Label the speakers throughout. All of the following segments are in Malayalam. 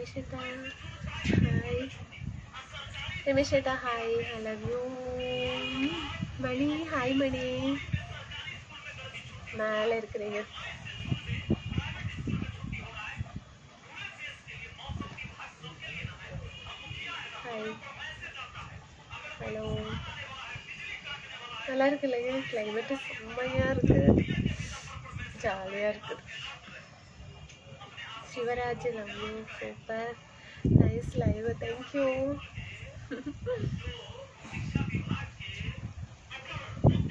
Speaker 1: രമേശേട്ടാ ഹായ്. രമേശേട്ടാ hi. I love you. Mani hi. Mani மேலே இருக்கிறீங்க. ஹாய். ஹலோ. நல்லா இருக்கு இல்லைங்க? கிளைமேட்டு செம்மையாக இருக்குது, ஜாலியாக இருக்குது. Sivaraj love you. Super nice live. Thank you.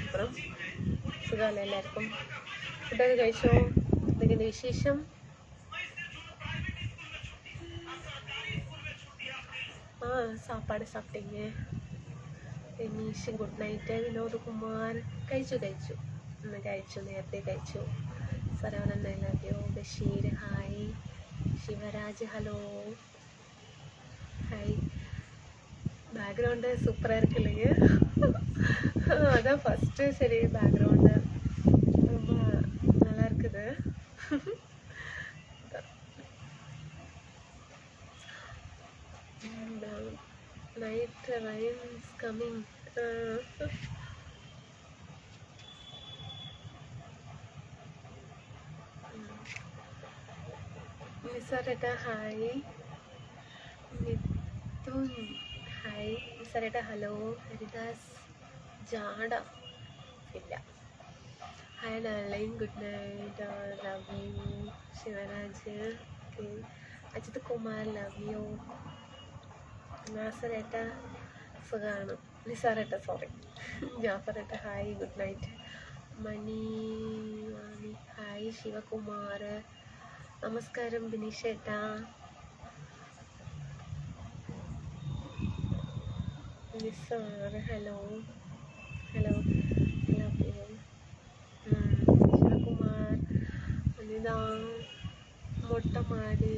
Speaker 1: അപ്പുറം സുഖമല്ല എല്ലാവർക്കും? ഫുഡൊക്കെ കഴിച്ചോ? എന്തെങ്കിലും വിശേഷം? സാപ്പാട് സാപ്പിട്ടീங்க. Ramesh good night. വിനോദ് കുമാർ കഴിച്ചു ഇന്ന് കഴിച്ചു, നേരത്തെ കഴിച്ചു. Saravanan I love you. Basheer hi. Sivaraj hello hi. Background சூப்பராக இருக்கு இல்லைங்க? அதான் ஃபஸ்ட்டு. சரி, பேக்ரவுண்டு ரொம்ப நல்லா இருக்குது. Night rains coming. നിസാരേട്ടാ ഹായ്. മിഥുൻ ഹായ്. നിസാരേട്ടാ ഹലോ. ഹരിദാസ് ജാഡ ഇല്ല. Hi darling good night. Love you. Sivaraj okay. Ajith Kumar love you. നാസറേട്ട സുഖമാണ്. നിസാറേട്ട സോറി. ജാഫറേട്ട hi good night. Mani hi. Sivakumar നമസ്കാരം. ബിനീഷേട്ടാ Nisar hello hello love you. Sivakumar Anitha Mottamadi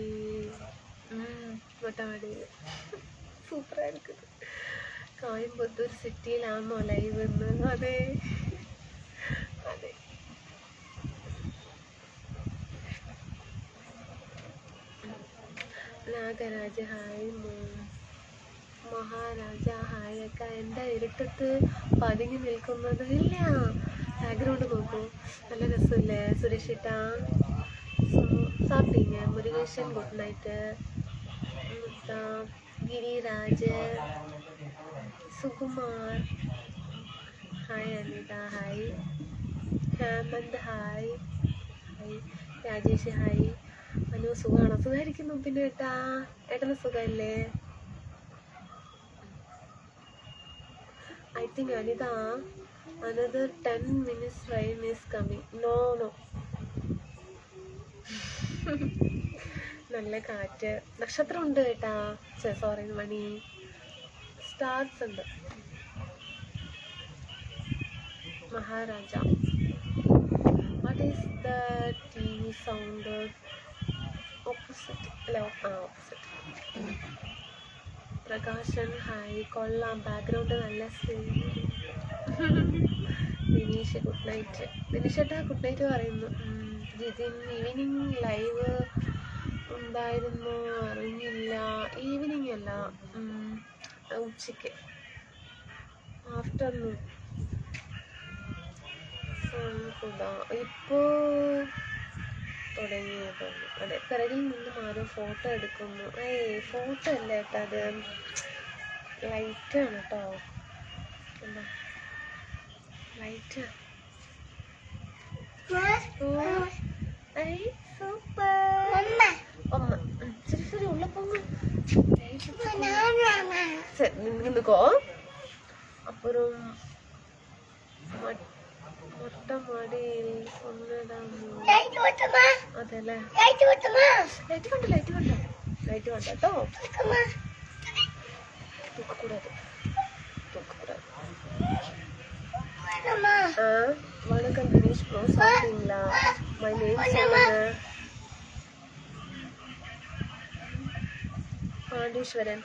Speaker 1: മൊട്ടമാടിയിൽ സൂപ്പറാக இருக்குது. കോയമ്പത്തൂർ സിറ്റിയിലാണോ ലൈവ് എന്ന്? അതെ അതെ. നാഗരാജ് ഹായ്. മഹാരാജ ഹായ്. ഒക്കെ എന്താ ഇരുട്ടത്ത് പതുങ്ങി നിൽക്കുന്നത്? ഇല്ല, ബാക്ക്ഗ്രൗണ്ട് നോക്കൂ, നല്ല രസമില്ലേ? സുരേഷിട്ടാ സാപ്പിട്ടീங்க. Murukesan good night. Giriraj Sukumar hi. Anitha hi. Hemant hi. Hi. Rajesh hi. Anu സുഖമാണോ? സുഖമായിരിക്കുന്നു. പിന്നെ ഏട്ടന് സുഖമല്ലേ? I think Anita, another 10 minutes rain is coming. No. നല്ല കാറ്റ്, നക്ഷത്രം ഉണ്ട് കേട്ടാ. സോറി മണി, സ്റ്റാർസ് ഉണ്ട്. Maharaja what is the TV sound? Opposite അല്ല, ഓപ്പോസിറ്റ്. പ്രകാശൻ ഹായ്. കൊള്ളാം, ബാക്ക്ഗ്രൗണ്ട് നല്ല ദിനീഷ് ഗുഡ് നൈറ്റ്. ദിനീഷേട്ടാ ഗുഡ് നൈറ്റ് പറയുന്നു. ജിതിൻ ഈവനിങ് ലൈവ് ഉണ്ടായിരുന്നു, അറിഞ്ഞില്ല. ഈവനിങ് അല്ല, ഉച്ചയ്ക്ക് ആഫ്റ്റർനൂൺ. ഇപ്പോൾ തുടങ്ങിയതാണ്. അതെ, പിറകിൽ നിന്നും ആരോ ഫോട്ടോ എടുക്കുന്നു. ഫോട്ടോ അല്ല കേട്ടോ, അത് ലൈറ്റാണ് കേട്ടോ. എന്താ ലൈറ്റ്? சரி சரி உள்ள போங்க. சரி நின்றுக்கோ. அப்புறம் மொட்டை மாடியில் சொன்னதாமோ அதெல்ல லைட் வேண்டாம் கேട്ടോ. தூக்கக்கூடாது. வணக்கம் தினேஷ் ப்ரோ, சாப்பிட்டீங்களா? மை நேம் சொல்லுங்க. ആദീശ്വരൻ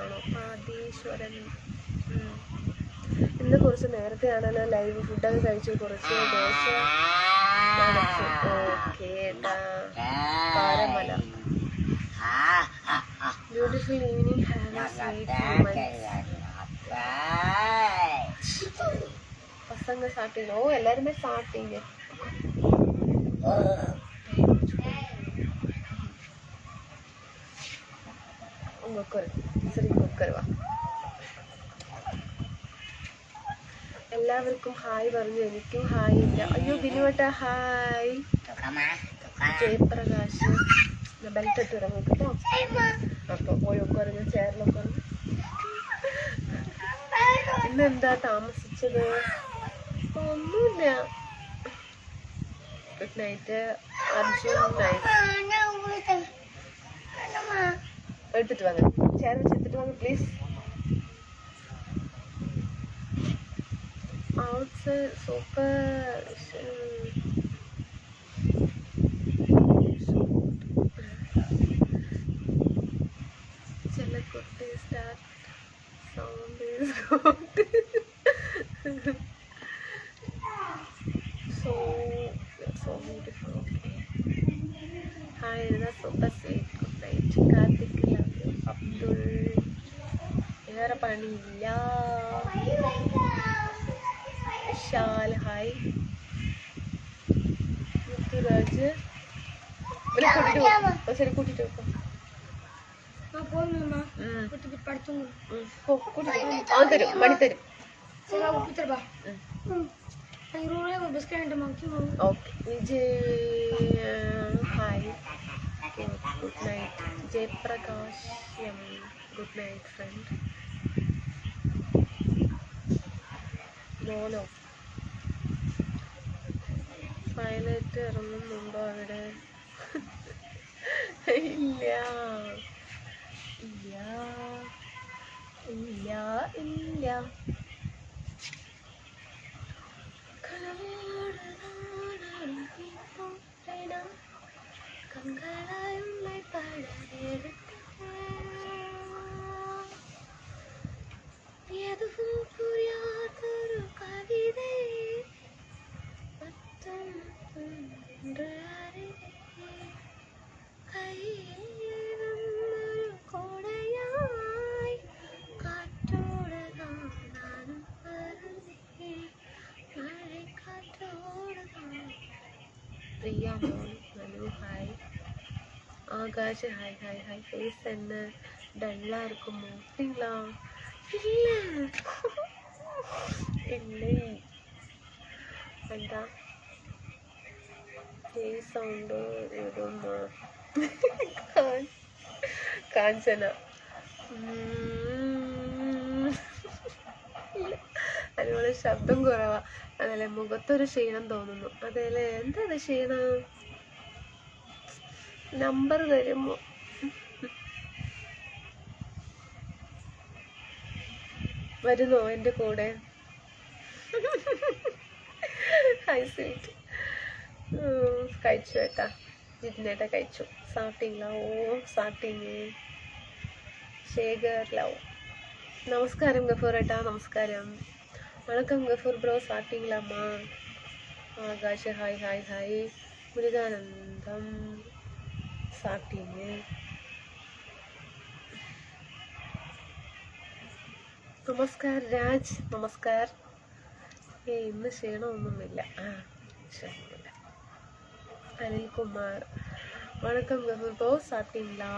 Speaker 1: ആണോ? ആദീശ്വരൻ. ഇന്ന് കുറച്ച് നേരത്തെയാണല്ലോ ലൈവ്. ഫുഡൊക്കെ കഴിച്ചു, കുറച്ച് ദോശ. ഓക്കെ, പാരമല beautiful evening, have a sweet moment. பசங்க சாப்பிட்டீங்க? ஓ, எல்லாருமே சாப்பிட்டீங்க. உங்க உட்காரு, சரி உட்காருவா. എല്ലാവർക്കും ഹായ് പറഞ്ഞു, എനിക്കും ഹായ് ഇല്ല. അയ്യോ ബിനുവട്ട ഹായ്. ജയപ്രകാശ് ബെൽറ്റ് ഇട്ട് ഇറങ്ങി കേട്ടോ. അപ്പൊ പോയി ഉட்காரு, ഞാൻ ചെയറിലൊക്കെ. ഇന്നെന്താ താമസിച്ചത്? ഒന്നുമില്ല. Good night Arjun. നൈറ്റ് എടുത്തിട്ട് വാങ്ങ, ചെയർ വെച്ചെടുത്തിട്ട് വാങ്ങ please. outside super Chalakutti start sound is good. so beautiful. Hi, that's super sweet. Good night. Karthik, love you. Abdul, വേറെ പണിയില്ല. വിശാൽ ഹായ്. മുത്തുരാജ് ശരി കൂട്ടിട്ട് വെക്കാം. തരും, മണി തരും. Okay. Vijay hi. Good night. Jayaprakash M good night friend. മോനോ പൈലറ്റ് ഇറങ്ങുന്നുണ്ടോ അവിടെ? ഇല്ല ഇല്ല ഇല്ല ഇല്ല. കങ്കളായുള്ളി പഴയെടുത്ത് എതും പുരിയാത്തൊരു കവിതേ പ്രിയ മോൻ Manu hi. Akash hi hi hi. Face என்ன ഡള്ളാ இருக்குமோ? அப்படிங்களா? இல்லை എന്താ സൗണ്ട് ഇടുന്ന കാഞ്ചന. അതുപോലെ ശബ്ദം കുറവാ, അതല്ലേ മുഖത്തൊരു ക്ഷീണം തോന്നുന്നു. അതേലെ എന്താ ക്ഷീണം? നമ്പർ തരുമോ? വരുന്നോ എൻ്റെ കൂടെ? Hi sweet. കഴിച്ചു കേട്ടാ, ജിതിനേട്ട കഴിച്ചു. സാപ്പിട്ടിங்களா? ഓ സാപ്പിട്ടീங்க. ശേഖർ ലവ്. നമസ്കാരം ഗഫൂർ ഏട്ടാ. നമസ്കാരം. വണക്കം ഗഫൂർ ബ്രോ. സാപ്പിട്ടீங்களாம்மா? Akash hi hi hi. Muruganandam സാപ്പിട്ടീங்க. നമസ്കാർ രാജ്. നമസ്കാർ. ഇന്ന് ക്ഷീണമൊന്നുമില്ല. ക്ഷീണമില്ല. അനിൽകുമാർ വണക്കം ഗഫൂർ ബ്രോ. സാപ്പിട്ടீங்களா?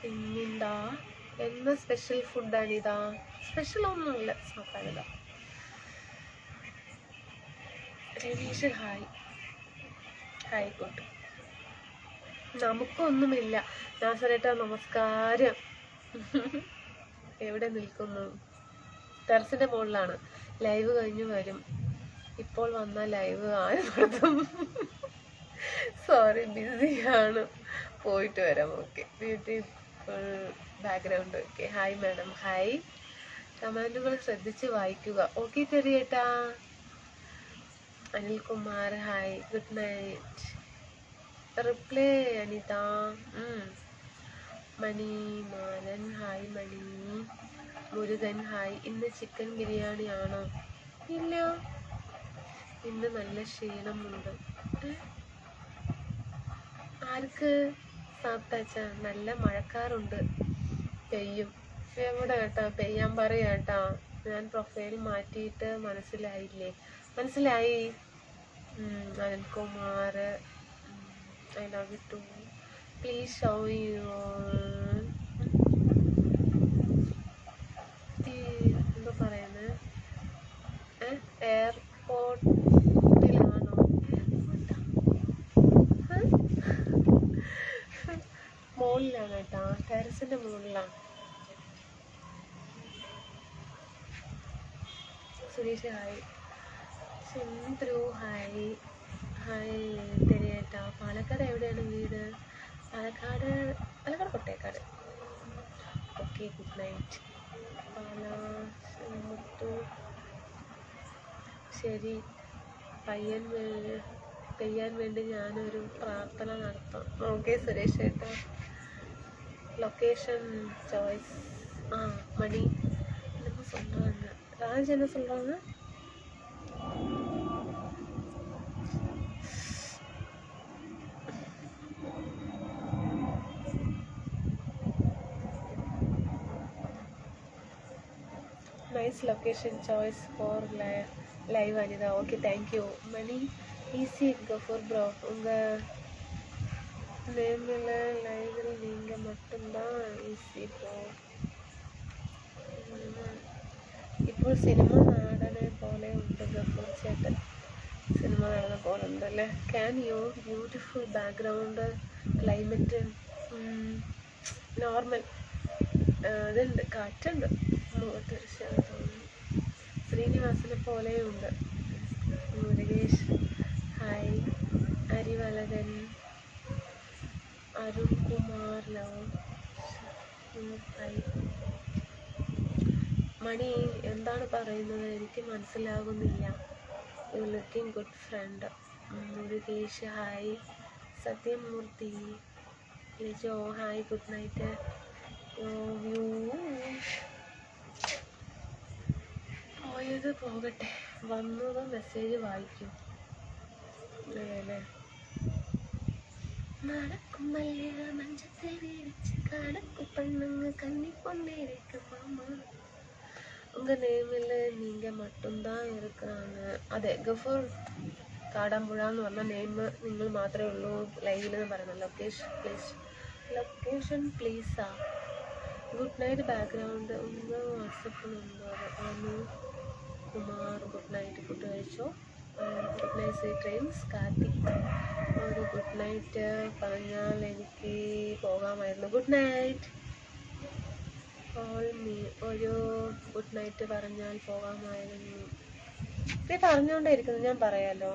Speaker 1: പിന്നെന്താ, என்ன സ്പെഷ്യൽ ഫുഡാണിതാ? സ്പെഷ്യൽ ഒന്നുമില്ല, സാപ്പാടിതാ. Ravish hi hi. ഗുഡ്. നമുക്കൊന്നുമില്ല. നാസറേട്ടാ നമസ്കാരം. എവിടെ നിൽക്കുന്നു? ടെറസിന്റെ മുകളിലാണ്. ലൈവ് കഴിഞ്ഞു വരും. ഇപ്പോൾ വന്ന ലൈവ് ആരും നടത്തും. സോറി, ബിസിയാണ്. പോയിട്ട് വരാം. Okay. Beautiful background. Okay. Hi madam. Hi. കമന്റുകൾ ശ്രദ്ധിച്ച് വായിക്കുക. ഓക്കെ ചെറിയേട്ടാ. Anilkumar hi. Good night. Reply Anitha. Manimalan hi. Mani. Murugan hi. ഇന്ന് ചിക്കൻ ബിരിയാണി ആണോ? ഇല്ല, ഇന്ന് നല്ല ക്ഷീണമുണ്ട്. ആർക്ക്? സാപ്താച്ച, നല്ല മഴക്കാറുണ്ട്, പെയ്യും. എവിടെ കേട്ടാ പെയ്യാൻ പറയാ കേട്ടാ. ഞാൻ പ്രൊഫൈൽ മാറ്റിയിട്ട് മനസ്സിലായില്ലേ? മനസ്സിലായി. Anilkumar, I love you too, please show you എന്താ പറയുന്നത്? എയർപോർട്ടിലാണോ? മുകളിലാണ് കേട്ടാ, ടെറസിന്റെ മുകളിലാണ്. Suresh hi, Chandru hi. Hi തെരിയേട്ടാ. പാലക്കാട് എവിടെയാണ് വീട്? Palakkad Kottekad. Okay, good night. ശരി, പെയ്യാൻ വേണ്ടി ഞാനൊരു പ്രാർത്ഥന നടത്താം. ഓക്കെ സുരേഷ് ഏട്ടാ. Location choice. മണി என்ன சொல்கிறாங்க? ராஜ் என்ன சொல்கிறாங்க? Nice location choice for live Anitha. Okay, thank you. Mani easy Gafoor bro, உங்கள் நேமில் லைவில் நீங்கள் மட்டும்தான் ஈஸி ப்ரோ. ഇപ്പോൾ സിനിമ നടനെ പോലെ ഉണ്ട് ഗഫൂർ ചേട്ടൻ. സിനിമ നടന്ന പോലെ ഉണ്ടല്ലേ. Can you beautiful background climate normal. ഇതുണ്ട്, കാറ്റുണ്ട്, തീർച്ചയായും തോന്നുന്നു. ശ്രീനിവാസനെ പോലെയുണ്ട്. Murugesh hi. Arivalagan, Arunkumar love hi. Mani എന്താണ് പറയുന്നത്? എനിക്ക് മനസ്സിലാകുന്നില്ല. You looking good friend. Murugesh hi. Sathyamoorthy Lijo hi, good night. പോയത് പോകട്ടെ, വന്നത് മെസ്സേജ് വായിക്കും അല്ലേ. നടക്കും മല്ലിക മഞ്ചത്തെ വിരിച്ച് കടക്കും പെണ്ണുങ്ങ് കണ്ണിക്കൊണ്ടിരിക്കും മാമ. உங்கள் நேமில் நீங்கள் மட்டும்தான் இருக்கிறாங்க. അതെ, ഗഫൂർ കാടാമ്പുഴ എന്ന് പറഞ്ഞ നെയിം നിങ്ങൾ മാത്രമേ ഉള്ളൂ ലൈവിൽ എന്ന് പറയുന്നത്. ലൊക്കേഷൻ പ്ലീസാ. ഗുഡ് നൈറ്റ് ബാക്ക്ഗ്രൗണ്ട് ഉங்கள் WhatsApp number Anu Kumar. Good night, food കഴിച്ചോ? Good night sweet dreams. Karthik ഒരു ഗുഡ് നൈറ്റ് പറഞ്ഞാൽ എനിക്ക് പോകാമായിരുന്നു. Good night all me. ഒരു ഗുഡ് നൈറ്റ് പറഞ്ഞാൽ പോകാമായിരുന്നു. ഇത് പറഞ്ഞുകൊണ്ടേയിരിക്കുന്നു, ഞാൻ പറയാലോ.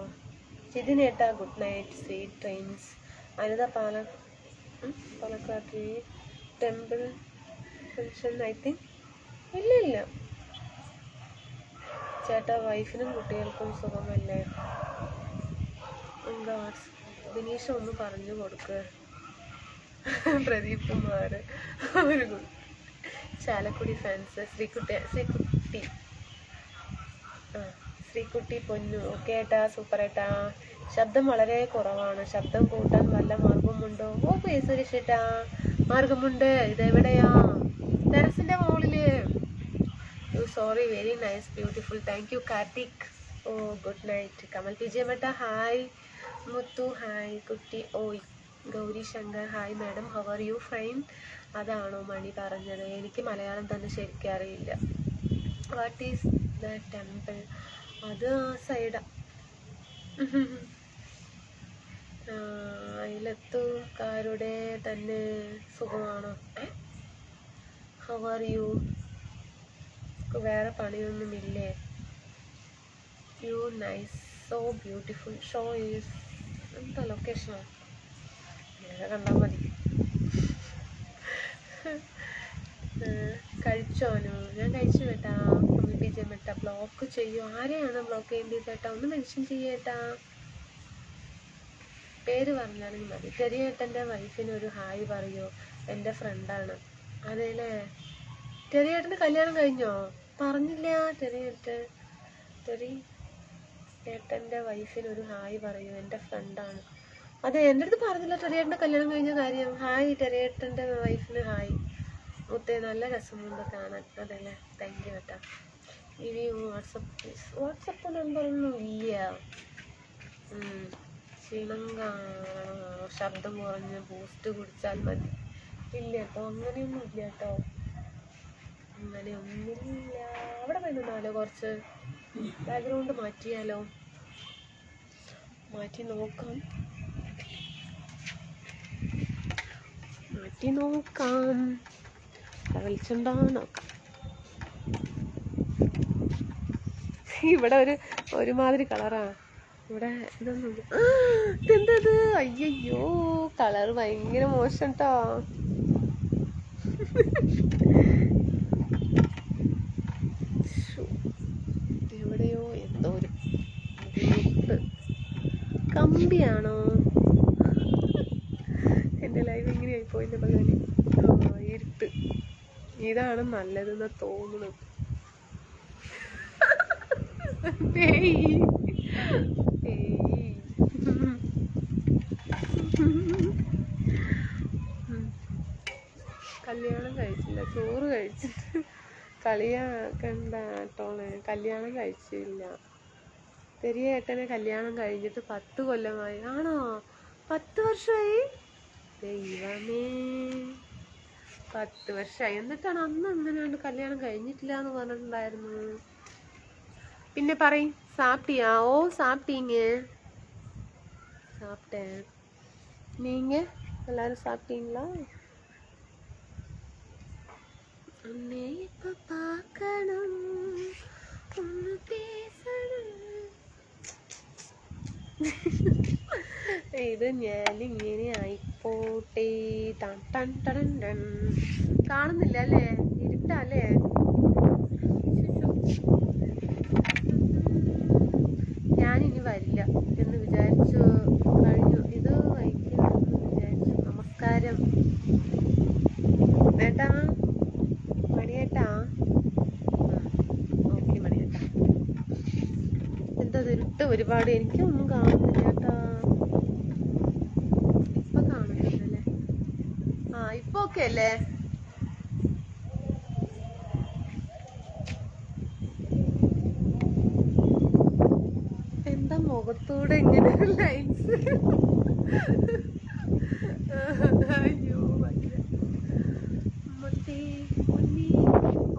Speaker 1: ജിതിനേട്ടാ good night sweet dreams. Anitha Palakkad temple function I think. ഇല്ല ചേട്ടാ, വൈഫിനും കുട്ടികൾക്കും സുഖമല്ലേ? എന്താ ബിനീഷ് ഒന്ന് പറഞ്ഞു കൊടുക്ക്. പ്രദീപ് കുമാർ ഒരു ഗുഡ്. ചാലക്കുടി ഫാൻസ്. ശ്രീകുട്ടി പൊന്നു. ഓക്കെ ഏട്ടാ, സൂപ്പർ ഏട്ടാ. ശബ്ദം വളരെ കുറവാണ്, ശബ്ദം കൂട്ടാൻ വല്ല മാർഗമുണ്ടോ? ഓക്കെ സുരേഷ് ഏട്ടാ, മാർഗമുണ്ട്. ഇതെവിടെയാ? ടെറസിന്റെ മുകളില്. Sorry, very nice beautiful. Thank you Karthik. Oh good night. Kamal വിജയമേട്ട ഹായ്. മുത്തു ഹായ്. കുട്ടി ഓയ്. Gauri Shankar hi madam, how are you? Fine. അതാണോ മണി പറഞ്ഞത്? എനിക്ക് മലയാളം തന്നെ ശരിക്കും അറിയില്ല. What is the temple? അത് ആ സൈഡാ. അയലത്തുകാരുടെ തന്നെ സുഖമാണോ? How are you? വേറെ പണിയൊന്നുമില്ലേ? You nice, so beautiful. Show is എന്താ ലൊക്കേഷനോ? കണ്ടാൽ മതി. കഴിച്ചോനോ? ഞാൻ കഴിച്ചു കേട്ടാ. വിജയമേട്ട ബ്ലോക്ക് ചെയ്യോ? ആരെയാണ് ബ്ലോക്ക് ചെയ്യേണ്ടത് കേട്ടാ? ഒന്ന് മെൻഷൻ ചെയ്യേട്ടാ. പേര് പറഞ്ഞാലും മതി. ചെറിയേട്ടൻ്റെ വൈഫിന് ഒരു ഹായ് പറയോ? എൻ്റെ ഫ്രണ്ടാണ്. അതേല്ലേ. ചെറിയേട്ടന് കല്യാണം കഴിഞ്ഞോ? പറഞ്ഞില്ല. ചെറിയേട്ടൻ്റെ വൈഫിന് ഒരു ഹായ് പറയൂ, എൻ്റെ ഫ്രണ്ടാണ്. അതെ, എൻ്റെ അടുത്ത് പറഞ്ഞില്ല ടെറിയേട്ടൻ്റെ കല്യാണം കഴിഞ്ഞ കാര്യം. ഹായ് ടെറിയേട്ടൻ്റെ വൈഫിന് ഹായ്. മുത്തേ നല്ല രസമുണ്ട് കാണാൻ. അതല്ലേ, താങ്ക് യു കേട്ടോ. ഇനി വാട്സപ്പ് നമ്പറൊന്നും ഇല്ല. ക്ഷീണം കാണോ, ശബ്ദം കുറഞ്ഞ് ബൂസ്റ്റ് കുടിച്ചാൽ മതി. ഇല്ല കേട്ടോ, അങ്ങനെയൊന്നും ഇല്ല കേട്ടോ, അങ്ങനെയൊന്നുമില്ല. അവിടെ വേണമെന്നാലോ കുറച്ച് ബാക്ക്ഗ്രൗണ്ട് മാറ്റിയാലോ? മാറ്റി നോക്കാം. വെളിച്ചുണ്ടോ നോക്കാം. ഇവിടെ ഒരുമാതിരി കളറാണ് ഇവിടെ. ഇതൊന്നും എന്തത്? അയ്യോ, കളർ ഭയങ്കര മോശം ട്ടോ. എവിടെയോ എന്തോ ഒരു കമ്പിയാണോ? എൻ്റെ ലൈവ് ഇങ്ങനെ ആയിപ്പോയില്ല മകനെ. ഇരുട്ട് ഇതാണ് നല്ലതെന്ന് തോന്നുന്നത്. കല്യാണം കഴിച്ചില്ല, ചോറ് കഴിച്ചിട്ട് കളിയാക്കണ്ട കേട്ടോളെ. കല്യാണം കഴിച്ചില്ല. പെരിയ ഏട്ടനെ കല്യാണം കഴിഞ്ഞിട്ട് 10 കൊല്ലമായി. ആണോ? 10 വർഷമായി? ദൈവമേ, 10 വർഷമായി. എന്നിട്ടാണ് അന്ന് അങ്ങനെയാണ് കല്യാണം കഴിഞ്ഞിട്ടില്ല എന്ന് പറഞ്ഞിട്ടുണ്ടായിരുന്നു. പിന്നെ പറയും സാപ്പിട്ടിയാ? ഓ സാപ്പിട്ടീங்க. சாப்பிட்டேன். நீங்க எல்லாரும் சாப்பிட்டீங்களா? உன்னை இப்ப பார்க்கணும், ஒன்னு பேசணும். ഇത് ഞാനിങ്ങനെ ആയിപ്പോട്ടെ. കാണുന്നില്ല അല്ലേ? ഇരുട്ടല്ലേ? ഞാനിനി വരില്ല എന്ന് വിചാരിച്ചു കഴിഞ്ഞു. ഇത് വൈകിയെന്ന് വിചാരിച്ചു. നമസ്കാരം ഏട്ടാ, മണിയേട്ടാ. ഓക്കെ മണിയേട്ടാ. എന്താ ഇരുട്ട് ഒരുപാട്? എനിക്കൊന്നും കാണുന്നില്ല കേട്ടാ. ഇപ്പൊ കാണുന്നില്ലല്ലേ? ഇപ്പൊ ഓക്കെ അല്ലേ? എന്താ മുഖത്തൂടെ ഇങ്ങനെ ലൈൻസ്? അയ്യോ മറ്റേ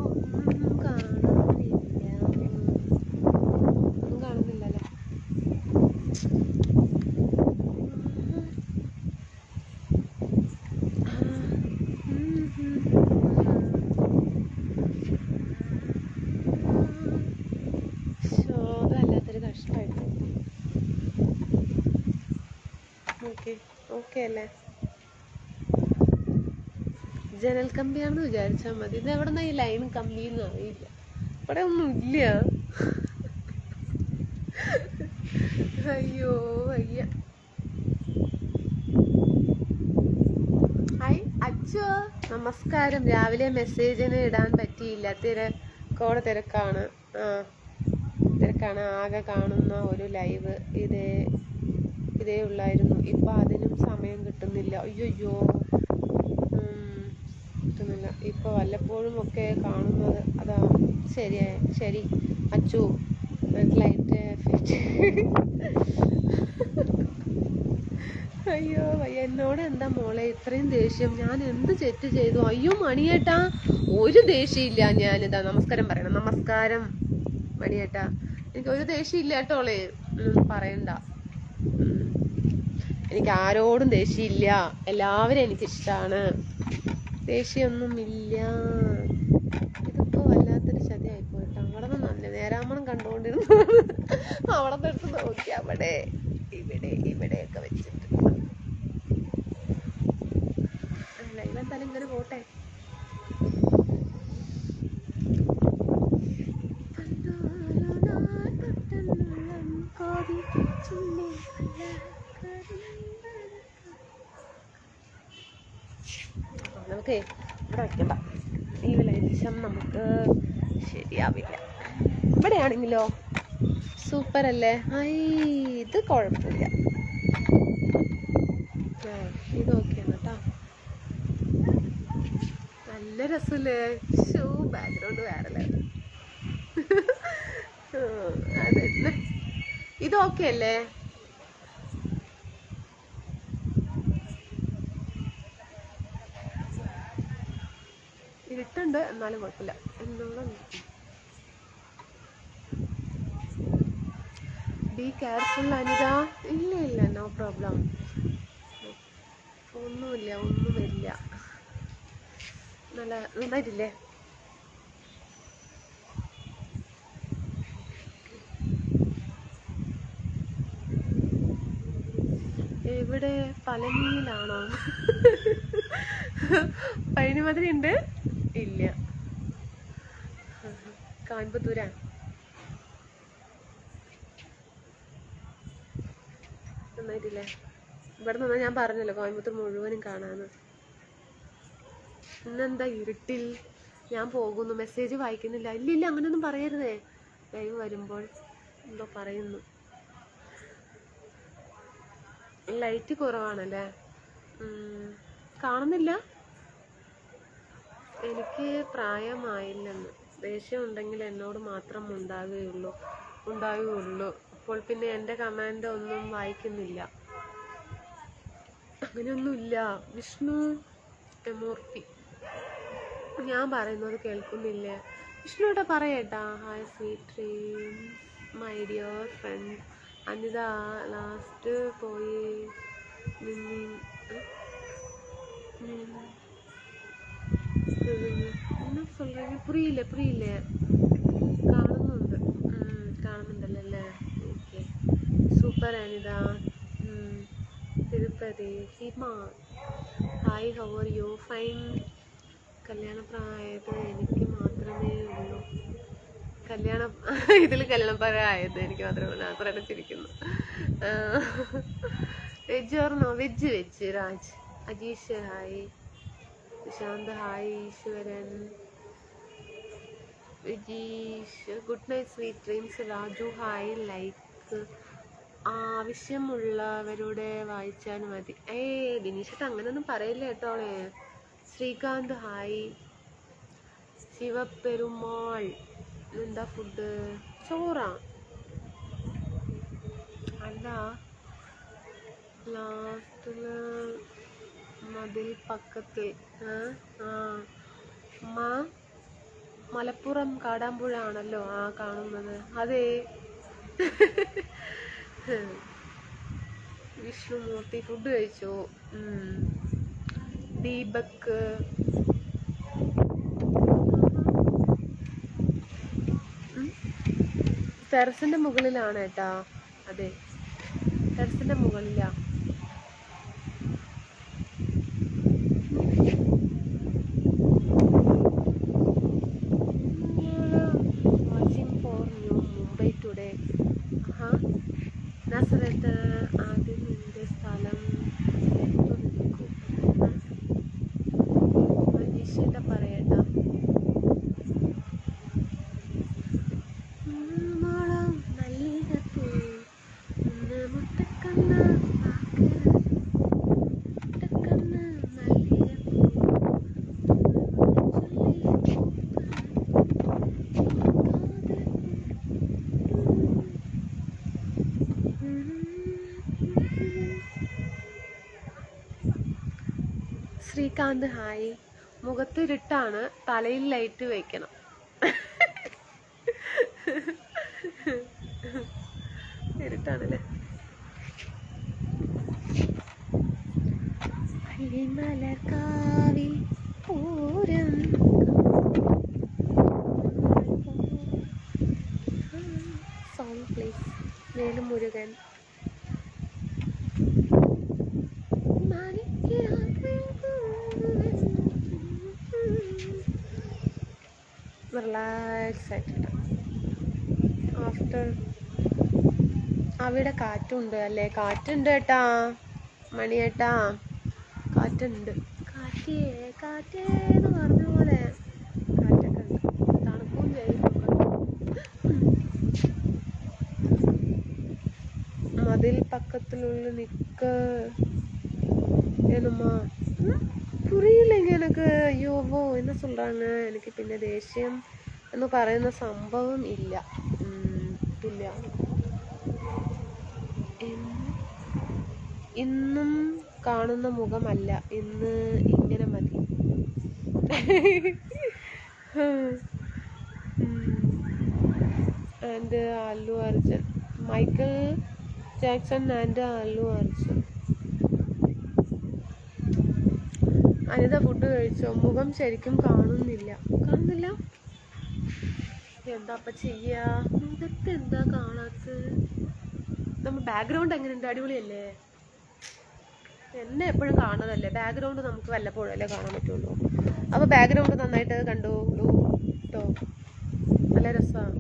Speaker 1: ഒന്നും കാണുന്നില്ല. ഒന്നും കാണുന്നില്ലല്ലേ? ശോകമല്ലാത്തൊരു കഷ്ടമായിട്ട്. ഓക്കെ അല്ലേ? ജനൽ കമ്പിയാണെന്ന് വിചാരിച്ചാൽ മതി. ഇത് എവിടെ നിന്നാ ഈ ലൈൻ കമ്പിന്ന് അറിയില്ല. ഇവിടെ ഒന്നും ഇല്ല. അയ്യോ വയ്യ. ഹായ് അച്ചോ, നമസ്കാരം. രാവിലെ മെസ്സേജിന് ഇടാൻ പറ്റിയില്ല, തിരക്കാണ്. തിരക്കാണ്. ആകെ കാണുന്ന ഒരു ലൈവ് ഇതേ ഉള്ളായിരുന്നു. ഇപ്പൊ അതിനും സമയം കിട്ടുന്നില്ല. അയ്യോ കിട്ടുന്നില്ല. ഇപ്പൊ വല്ലപ്പോഴും ഒക്കെ കാണുന്നത്. അതാ ശരി അച്ചു. ലൈറ്റ് അയ്യോ വയ്യ. എന്നോട് എന്താ മോളെ ഇത്രയും ദേഷ്യം? ഞാൻ എന്ത് തെറ്റ് ചെയ്തു? അയ്യോ മണിയേട്ടാ, ഒരു ദേഷ്യമില്ല. ഞാനിതാ നമസ്കാരം പറയണം. നമസ്കാരം മണിയേട്ടാ. എനിക്ക് ഒരു ദേഷ്യമില്ല കേട്ടോളെ, പറയണ്ട. എനിക്ക് ആരോടും ദേഷ്യമില്ല. എല്ലാവരും എനിക്കിഷ്ടാണ്. ദേഷ്യമൊന്നും ഇല്ല. ഇതിപ്പോ വല്ലാത്തൊരു ചതിയായിപ്പോയിട്ടോ. അവിടെ നിന്ന് നല്ല നേരാമണം കണ്ടുകൊണ്ടിരുന്നു. അവിടെ നിന്ന് നോക്കി അവിടെ ഇവിടെയൊക്കെ വെച്ചിട്ട് ലൈവെന്തായാലും ഇങ്ങനെ പോട്ടെ. നമുക്ക് ഇവിടെ വയ്ക്കണ്ട. ഈ വെളിച്ചം നമുക്ക് ശരിയാവില്ല. ഇവിടെയാണെങ്കിലോ സൂപ്പർ അല്ലേ? ഇത് കുഴപ്പമില്ല. ഇത് ഓക്കെയാണ് കേട്ടോ. നല്ല രസമല്ലേ? ഷോ ബാക്ക്ഗ്രൗണ്ട് വേറെ ലെവൽ. അതെ, ഇത് ഓക്കെ അല്ലേ? ഇരുട്ടുണ്ട് എന്നാലും കുഴപ്പമില്ല. എന്നോട് ബി കെയർഫുൾ അനിത. ഇല്ല ഇല്ല, നോ പ്രോബ്ലം. ഒന്നുമില്ല, ഒന്നും വരില്ല. നല്ല നന്നായിട്ടില്ലേ? എവിടെ? പളനിയിലാണോ? പഴനിമതിരി ഉണ്ട്? ഇല്ല, കോയമ്പത്തൂരാ. നന്നായിട്ടില്ലേ? ഇവിടെ നിന്ന് ഞാൻ പറഞ്ഞല്ലോ കോയമ്പത്തൂർ മുഴുവനും കാണാന്ന്. ഇന്നെന്താ ഇരുട്ടിൽ? ഞാൻ പോകുന്നു, മെസ്സേജ് വായിക്കുന്നില്ല. ഇല്ലില്ല, അങ്ങനെയൊന്നും പറയരുതേ. ലൈവ് വരുമ്പോൾ എന്തോ പറയുന്നു. ലൈറ്റ് കുറവാണല്ലേ? കാണുന്നില്ല. എനിക്ക് പ്രായമായില്ലെന്ന്. ദേഷ്യം ഉണ്ടെങ്കിൽ എന്നോട് മാത്രം ഉണ്ടാകുകയുള്ളൂ. അപ്പോൾ പിന്നെ എൻ്റെ കമാൻഡ് ഒന്നും വായിക്കുന്നില്ല. അങ്ങനെയൊന്നുമില്ല വിഷ്ണു. മൂർത്തി, ഞാൻ പറയുന്നത് കേൾക്കുന്നില്ലേ? വിഷ്ണുവിടെ പറയട്ടാ. Hi sweet dreams my dear friend Anitha. Last പോയി என்ன சொல்றீங்க? புரியல. കാണുന്നുണ്ടല്ലേ? Okay, super Anitha. Tirupati Hima, hi, how are you? Fine. കല്യാണപ്രായത് എനിക്ക് മാത്രമേ ഉള്ളൂ. ഇതിൽ കല്യാണപ്രായമായത് എനിക്ക് മാത്രമേ ഉള്ളൂ. അത്രയടച്ചിരിക്കുന്നു. വെജ് ഓർണോ? Veg. Raj, Ajeesh hi, Shantha hi, Eshwaran, Vijeesh good night sweet dreams. Raju hi. Like ആവശ്യമുള്ളവരുടെ വായിച്ചാൽ മതി. ബിനീഷട്ട് അങ്ങനെയൊന്നും പറയില്ല കേട്ടോളെ. ശ്രീകാന്ത് ഹായ്. ശിവപെരുമാൾ, എന്താ ഫുഡ്? ചോറാ? അല്ല, ലാസ്റ്റില് മതിൽ പക്കത്തിൽ. മലപ്പുറം കാടാമ്പുഴ ആണല്ലോ ആ കാണുന്നത്. അതെ. വിഷ്ണുമൂർത്തി ഫുഡ് കഴിച്ചു. ദീപക്, ടെറസിന്റെ മുകളിലാണ് കേട്ടാ. അതെ, ടെറസിന്റെ മുകളിലാ. മുംബൈ ടുഡേ. നസ്രത്ത്, ആദ്യം നിന്റെ സ്ഥലം മനീഷേട്ട പറയട്ടാ. ശ്രീകാന്ത് ഹായ്. മുഖത്തിരുട്ടാണ്, തലയിൽ ലൈറ്റ് വെക്കണം. ഇരുട്ടാണല്ലേ? മലർക്കാവിൽ പൂരം സോങ് പ്ലീസ്. വേലുമുരുകൻ. റിലാക്സ് ആയിട്ടുണ്ട്. ആഫ്റ്റർ അവിടെ കാറ്റുണ്ട് അല്ലേ? കാറ്റുണ്ട് കേട്ടാ മണിയേട്ടാ, കാറ്റുണ്ട്. കാറ്റേന്ന് പറഞ്ഞ പോലെ കാറ്റൊക്കെ ഉണ്ട്. തണുപ്പും ചെയ്യും. മതിൽ പക്കത്തിലുള്ള നിക്ക് എനിക്ക് പിന്നെ ദേഷ്യം എന്ന് പറയുന്ന സംഭവം ഇല്ല. ഇല്ല. ഇന്നും കാണുന്ന മുഖമല്ല, ഇന്ന് ഇങ്ങനെ മതി. And Allu Arjun, Michael Jackson and Allu Arjun. Anitha food കഴിച്ചോ? മുഖം ശരിക്കും കാണുന്നില്ല. എന്താ അപ്പൊ ചെയ്യാ? ഇതൊക്കെ എന്താ കാണാത്ത? നമ്മ ബാക്ക്ഗ്രൗണ്ട് എങ്ങനെയുണ്ട്? അടിപൊളിയല്ലേ? എന്നെ എപ്പോഴും കാണുന്നതല്ലേ, ബാക്ക്ഗ്രൗണ്ട് നമുക്ക് വല്ലപ്പോഴും അല്ലേ കാണാൻ പറ്റുള്ളൂ. അപ്പൊ ബാക്ക്ഗ്രൗണ്ട് നന്നായിട്ട് കണ്ടു കേട്ടോ, നല്ല രസമാണ്,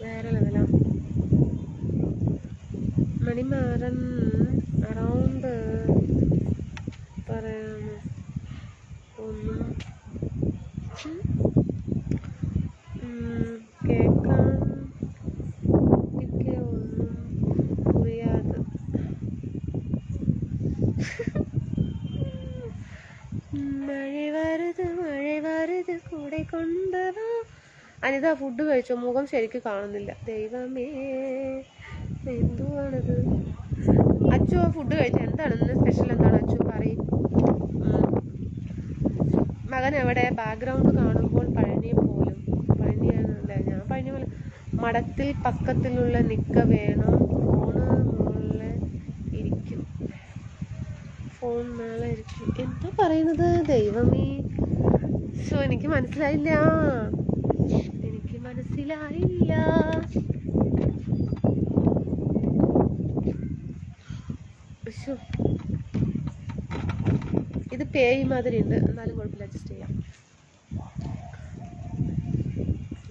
Speaker 1: വേറെ ലെവലാ. മണിമാരൻ അറൗണ്ട് പറയാണ് ഒന്നും കേൾക്കാൻ ഒന്നും പുരിയാതെ. മഴ വരുത് കൂടെ കൊണ്ടുവാ. അനിത ഫുഡ് കഴിച്ചോ? മുഖം ശരിക്കും കാണുന്നില്ല. ദൈവമേ, എന്തുവാണത്? അച്ചു ഫുഡ് കഴിച്ചോ? എന്താണ് ഇന്ന് സ്പെഷ്യൽ? എന്താണ് അച്ചു പറയും? മകൻ എവിടെ? ബാക്ക്ഗ്രൗണ്ട് കാണുമ്പോൾ പഴനി പോലും. പഴനിയാണല്ലേ? ഞാൻ പഴനി പോലെ. മടത്തിൽ പക്കത്തിലുള്ള നിക്ക വേണം. ഫോൺ മേലെ ഇരിക്കും. എന്താ പറയുന്നത്? ദൈവമേ, എനിക്ക് മനസ്സിലായില്ല. ഇത് പേയ് മാതിരി ഉണ്ട്, എന്നാലും കുഴപ്പമില്ല, അഡ്ജസ്റ്റ് ചെയ്യാം.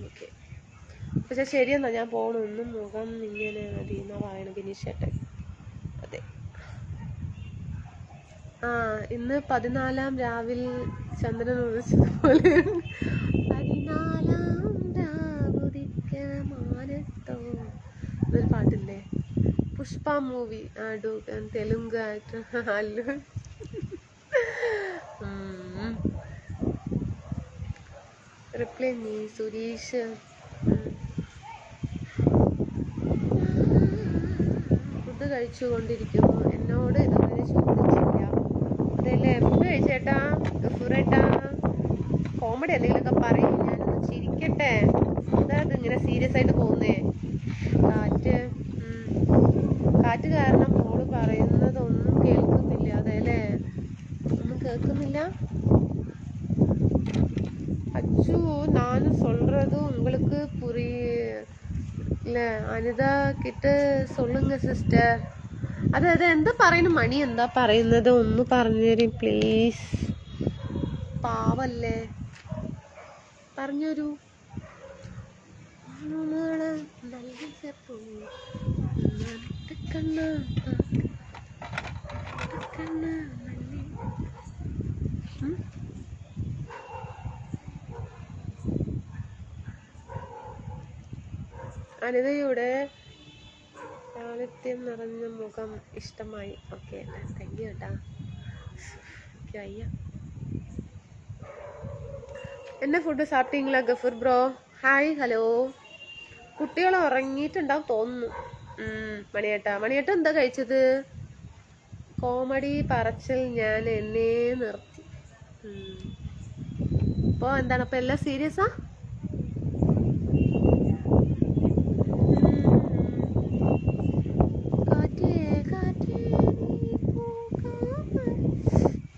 Speaker 1: ഓക്കെ, പക്ഷെ ശരിയെന്നാ, ഞാൻ പോണൊന്നും മുഖം ഇങ്ങനെ മതി എന്നാ പറയണ ബിനീഷേട്ടൻ. അതെ. ഇന്ന് 14-ാം രാവിൽ ചന്ദ്രൻ ഉദിച്ചതുപോലെ. 14-ാം രാവുദിക്ക മാനത്തോ എന്നൊരു പാട്ടില്ലേ? Pushpa movie. Telugu actor Allu. Reply നീ സുരീഷ്. ഫുഡ് കഴിച്ചുകൊണ്ടിരിക്കുന്നു. എന്നോട് ഇതുവരെ ചോദിച്ചില്ല. അതല്ലേ ഫുഡ് കഴിച്ചേട്ടാ? ഗഫൂറേട്ടാ, കോമഡി എന്തെങ്കിലുമൊക്കെ പറയും, ഞാനൊന്ന് ചിരിക്കട്ടെ. എന്താ ഇത് ഇങ്ങനെ സീരിയസ് ആയിട്ട് പോകുന്നേ? കാറ്റ് കാരണം മോള് പറയുന്നതൊന്നും കേൾക്കുന്നില്ല. അതെല്ലേ, ഒന്നും കേൾക്കുന്നില്ല. അച്ചു, நான் சொல்றது உங்களுக்கு புரியல. അനിത കിട്ട് சொல்லுங்க സിസ്റ്റർ. അതെ എന്താ പറയുന്നു? മണി എന്താ പറയുന്നത്? ഒന്ന് പറഞ്ഞുതരും പ്ലീസ്. പാവല്ലേ, പറഞ്ഞൊരു. അനിതയുടെ ലാളിത്യം നിറഞ്ഞ മുഖം ഇഷ്ടമായി. ഓക്കെ, താങ്ക് യു കേട്ടാ. അയ്യ, എന്നെ ഫുഡ് സാപ്പിട്ടീங்களா ഗഫൂർ ബ്രോ? Hi, hello. കുട്ടികൾ ഉറങ്ങിയിട്ടുണ്ടാവും തോന്നുന്നു. മണിയേട്ട എന്താ കഴിച്ചത്? കോമഡി പറച്ചിൽ ഞാൻ എന്നെ നിർത്തി. അപ്പോൾ എന്താണ്, അപ്പോൾ എല്ലാം സീരിയസാ?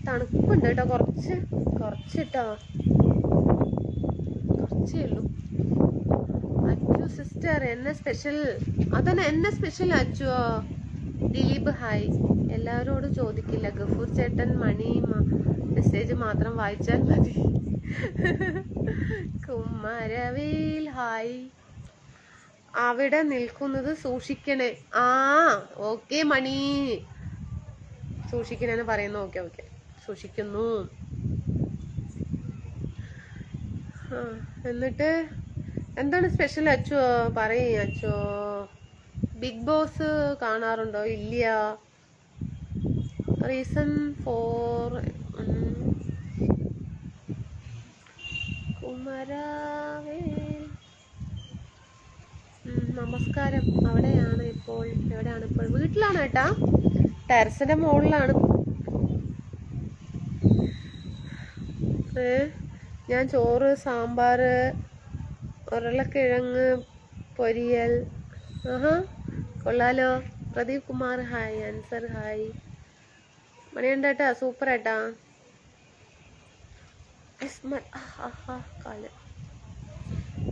Speaker 1: തണുപ്പുണ്ട് കേട്ടോ, കുറച്ചിട്ടോ, കുറച്ചേ ഉള്ളൂ. അച്ചു സിസ്റ്റർ എന്നെ സ്പെഷ്യൽ. അതന്നെ എന്നെ സ്പെഷ്യൽ അച്ചുവോ? ദിലീപ് ഹായ്. എല്ലാവരോടും ചോദിക്കില്ല, ഗഫൂർ ചേട്ടൻ മണി മെസ്സേജ് മാത്രം വായിച്ചാൽ മതി. കുമരവേൽ ഹായ്. അവിടെ നിൽക്കുന്നത് സൂക്ഷിക്കണേ. ഓക്കെ മണി, സൂക്ഷിക്കണേന്ന് പറയുന്നു. ഓക്കെ, സൂക്ഷിക്കുന്നു. എന്നിട്ട് എന്താണ് സ്പെഷ്യൽ അച്ചോ? പറയ് അച്ചോ. ബിഗ് ബോസ് കാണാറുണ്ടോ? ഇല്ല. Reason for Kumaravel. നമസ്കാരം. എവിടെയാണ് ഇപ്പോൾ? വീട്ടിലാണ് ഏട്ടാ, ടെറസിന്റെ മുകളിലാണ്. ഞാൻ ചോറ്, സാമ്പാർ, ഉരുളക്കിഴങ്ങ് പൊരിയൽ. ആഹാ, കൊള്ളാലോ. പ്രദീപ് കുമാർ ഹായ്. അൻസർ ഹായ്. മണിയണ്ടേട്ടാ സൂപ്പർ ഏട്ടാ.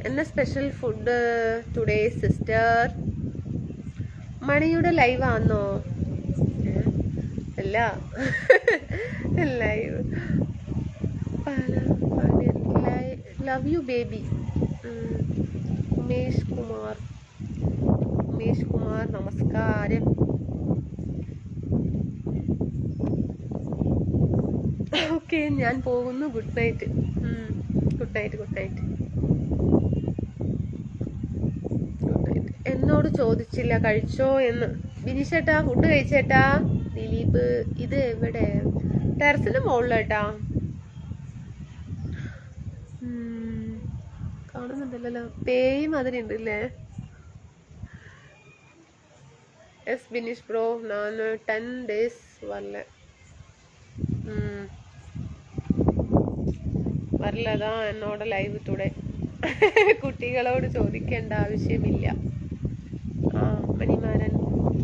Speaker 1: എന്ന സ്പെഷ്യൽ ഫുഡ് ടുഡേ സിസ്റ്റർ? മണിയുടെ ലൈവ് ആണോ? അല്ല, live. Love you baby. Umesh Kumar നമസ്കാരം. ഓക്കെ, ഞാൻ പോകുന്നു. Good night. Good night. എന്നോട് ചോദിച്ചില്ല കഴിച്ചോ എന്ന്. ബിനിഷേട്ടാ ഫുഡ് കഴിച്ചേട്ടാ. ദിലീപ്, ഇത് എവിടെ? ടെറസിന്റെ മുകളിലേട്ടാ. കാണുന്നുണ്ടല്ലോ, പേയും അതിനുണ്ടല്ലേ. എസ് ബിനിഷ് ബ്രോ, ನಾನು 10 days വരലതാ എന്നോട് ലൈവ് ടുഡേ. കുട്ടികളോട് ചോദിക്കേണ്ട ആവശ്യമില്ല. മണിമാരൻ,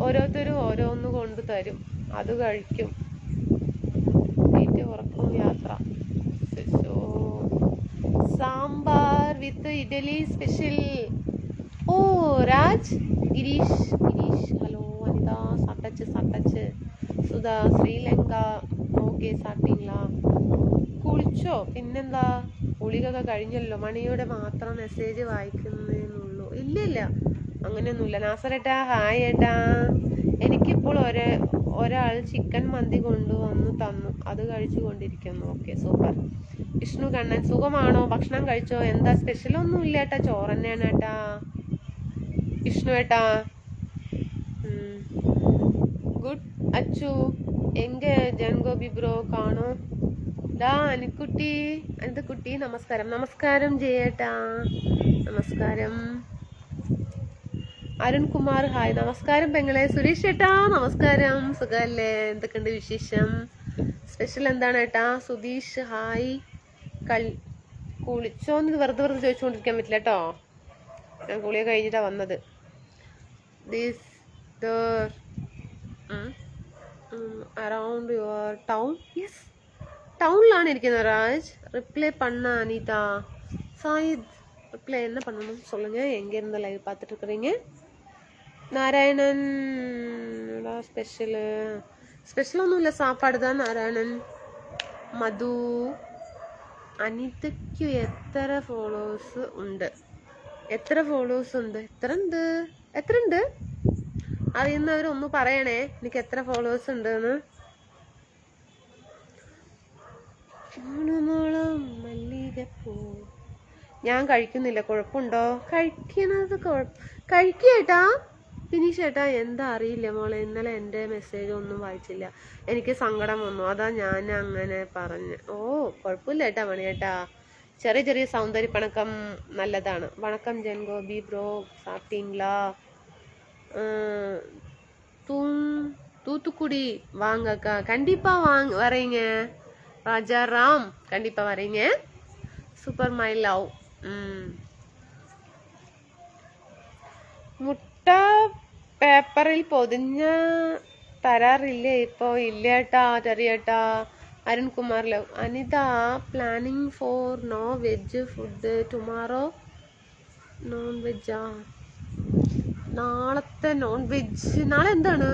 Speaker 1: ഓരോരുത്തരും ഓരോന്ന് കൊണ്ട് തരും, അത് കഴിക്കും. ഉറക്കും യാത്ര. സാമ്പാർ വിത്ത് ഇഡലി സ്പെഷ്യൽ. ഓ രാജ്, ഗിരീഷ്. ഹലോ അനിത. സട്ടച്ച്. സുധാ, ശ്രീലങ്ക. ഓക്കെ, സാട്ടിങ്ങളാ? കുളിച്ചോ? പിന്നെന്താ, കുളികൊക്കെ കഴിഞ്ഞല്ലോ. മണിയുടെ മാത്രം മെസ്സേജ് വായിക്കുന്നേന്നുള്ളൂ. ഇല്ല, അങ്ങനെയൊന്നുമില്ല. നാസറേട്ടാ ഹായ് ഏട്ടാ. എനിക്കിപ്പോൾ ഒരാൾ ചിക്കൻ മന്തി കൊണ്ടുവന്നു തന്നു, അത് കഴിച്ചു കൊണ്ടിരിക്കുന്നു. Okay, super. വിഷ്ണു കണ്ണൻ, സുഖമാണോ? ഭക്ഷണം കഴിച്ചോ? എന്താ സ്പെഷ്യൽ? ഒന്നും ഇല്ല ഏട്ടാ, ചോറ് തന്നെയാണ് ഏട്ടാ. വിഷ്ണു ഏട്ടാ ഗുഡ്. അച്ചു എങ്ക ജൻഗോബി ബ്രോ കാണോ? ഡാ അനിതക്കുട്ടി നമസ്കാരം ജയേട്ടാ. നമസ്കാരം. അരുൺകുമാർ ഹായ്. നമസ്കാരം പെങ്ങളെ. സുരേഷ് ഏട്ടാ നമസ്കാരം. സുഖല്ലേ? എന്തൊക്കെയുണ്ട് വിശേഷം? സ്പെഷ്യൽ എന്താണ് ഏട്ടാ? സുധീഷ് ഹായ്. കുളിച്ചോന്ന് വെറുതെ ചോദിച്ചുകൊണ്ടിരിക്കാൻ പറ്റില്ല കേട്ടോ. ഞാൻ കുളിയെ കഴിഞ്ഞിട്ടാ വന്നത്. Around your town? യെസ്, டவுன்லான்னு இருக்கிறேன் ராஜ். ரிப்ளை பண்ண அனிதா. சாயித், ரிப்ளை என்ன பண்ணணும் சொல்லுங்கள். எங்கேருந்து லைவ் பார்த்துட்ருக்குறீங்க? நாராயணன், ஸ்பெஷல் ஒன்றும் இல்லை, சாப்பாடு தான். நாராயணன். മധു, അനിതയ്ക്ക് എത്ര ഫോളോവേഴ്സ് ഉണ്ട്? എത്ര ഉണ്ട്? അറിയുന്നവരൊന്ന് പറയണേ, എനിക്ക് എത്ര ഫോളോവേഴ്സ് ഉണ്ടെന്ന്. മല്ലികപ്പൂ ഞാൻ കഴിക്കുന്നില്ല, കുഴപ്പമുണ്ടോ? കഴിക്കേട്ടാ. ഫിനിഷേട്ടാ, എന്താ അറിയില്ല മോളെ, ഇന്നലെ എൻ്റെ മെസ്സേജ് ഒന്നും വായിച്ചില്ല, എനിക്ക് സങ്കടം വന്നു, അതാ ഞാൻ അങ്ങനെ പറഞ്ഞു. ഓ കുഴപ്പമില്ല ഏട്ടാ മണിയേട്ടാ, ചെറിയ സൗന്ദര്യപ്പണക്കം നല്ലതാണ്. വണക്കം ജൻഗോബി ബ്രോ, സാപ്പിங்களா? தூத்துக்குடி வாங்கக்கா. கண்டிப்பா வரீங்க ராஜாராம், கண்டிப்பா வரீங்க. Super my love. മുട്ട പേപ്പറിൽ പൊതിഞ്ഞ് തരാറില്ലേ ഇപ്പോൾ? ഇല്ലേട്ടാ ചെറിയേട്ടാ. Arunkumar love. Anitha, planning for no veg food tomorrow? Non വെജാ? നാളത്തെ നോൺ വെജ്. നാളെ എന്താണ്?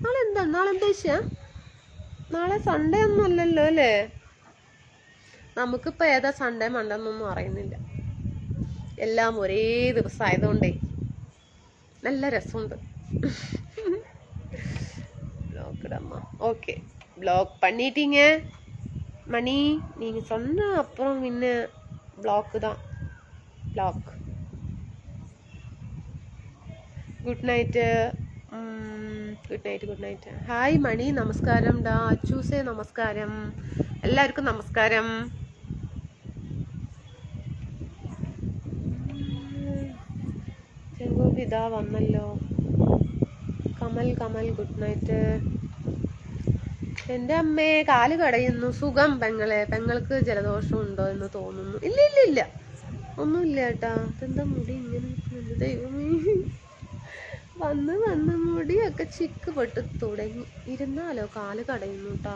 Speaker 1: നാളെ എന്താ വിഷയം? നാളെ സൺഡേ ഒന്നും അല്ലല്ലോ അല്ലേ? നമുക്കിപ്പോൾ ഏതാ സൺഡേ മണ്ടെന്നൊന്നും അറിയുന്നില്ല, എല്ലാം ഒരേ ദിവസം ആയതുകൊണ്ടേ നല്ല രസമുണ്ട്. ஓகே ப்ளாக் பண்ணிட்டீங்க மணி, நீங்கள் சொன்ன அப்புறம் இன்ன ப்ளாக்கு தான். Block. Good night. Good night. Hi Mani, നമസ്കാരം ഡാ. അച്ചൂസേ നമസ്കാരം. എല്ലാവർക്കും നമസ്കാരം. ഇതാ വന്നല്ലോ. Kamal Kamal good night. എൻ്റെ അമ്മേ കാല് കടയുന്നു. സുഖം പെങ്ങളെ. പെങ്ങൾക്ക് ജലദോഷം ഉണ്ടോ എന്ന് തോന്നുന്നു. ഇല്ല ഇല്ല ഇല്ല, ഒന്നുമില്ല കേട്ടാ. ഇതെന്താ മുടി ഇങ്ങനെ? ദൈവമേ, വന്ന് മുടിയൊക്കെ ചിക്ക് പെട്ട് തുടങ്ങി. ഇരുന്നാലോ കാല് കടയുന്നു കേട്ടാ.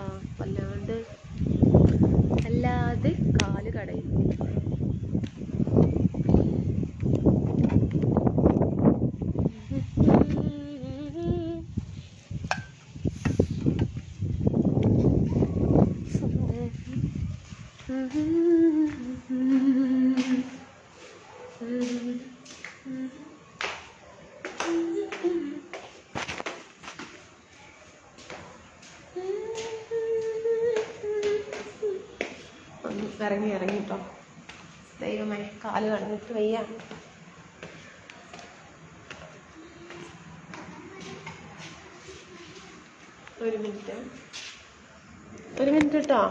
Speaker 1: അല്ലാതെ കാല് കടയുന്നു. ഇറങ്ങിട്ടോ. ദൈവമേ, കാല് കടന്നിട്ട് വയ്യ. ഒരു മിനിറ്റ് കേട്ടോ.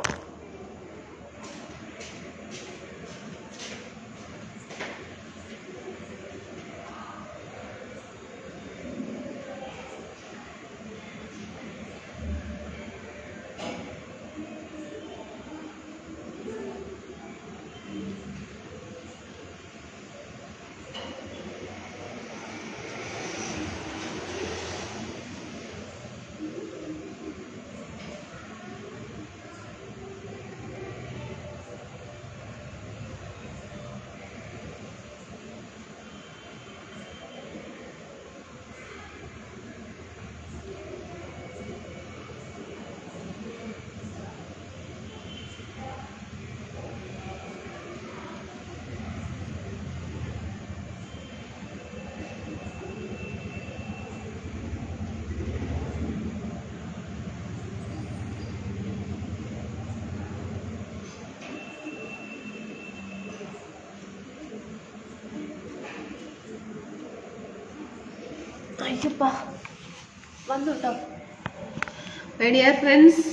Speaker 1: അയ്യപ്പാ, വന്നു കേട്ടോ. മൈ ഡിയർ ഫ്രണ്ട്സ്,